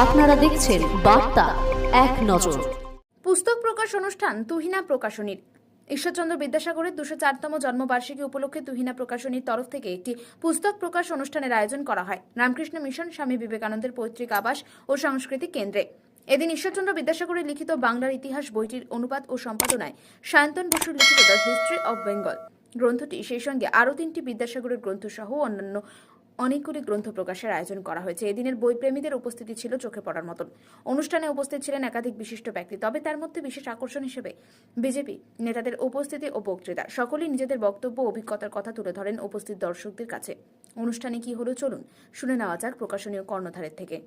আপনারা দেখছেন বার্তা এক নজর। পুস্তক প্রকাশ অনুষ্ঠান তুহিনা প্রকাশনীর। ঈশ্বরচন্দ্র বিদ্যাসাগরের 204তম জন্মবার্ষিকী উপলক্ষে তুহিনা প্রকাশনীর তরফ থেকে একটি পুস্তক প্রকাশ অনুষ্ঠানের আয়োজন করা হয় রামকৃষ্ণ মিশন স্বামী বিবেকানন্দের পৈতৃক আবাস ও সাংস্কৃতিক কেন্দ্রে। এদিন ঈশ্বরচন্দ্র বিদ্যাসাগরের লিখিত বাংলার ইতিহাস বইটির অনুবাদ ও সম্পাদনায় সায়ন্তন বসুর লিখিত দ্য হিস্ট্রি অব বেঙ্গল গ্রন্থটি, সেই সঙ্গে আরও 3টি বিদ্যাসাগরের গ্রন্থ সহ অন্যান্য অনেকগুলি গ্রন্থ প্রকাশের আয়োজন করা হয়েছে। এদিনের বইপ্রেমীদের উপস্থিতি ছিল চোখে পড়ার মতন। অনুষ্ঠানে উপস্থিত ছিলেন একাধিক বিশিষ্ট ব্যক্তি, তবে তার মধ্যে বিশেষ আকর্ষণ হিসেবে বিজেপি নেতাদের উপস্থিতি ও বক্তৃতা। সকলেই নিজেদের বক্তব্য ও অভিজ্ঞতার কথা তুলে ধরেন উপস্থিত দর্শকদের কাছে। অনুষ্ঠানে কি হলো চলুন শুনে নেওয়া যাক প্রকাশনীয় কর্ণধারের থেকে।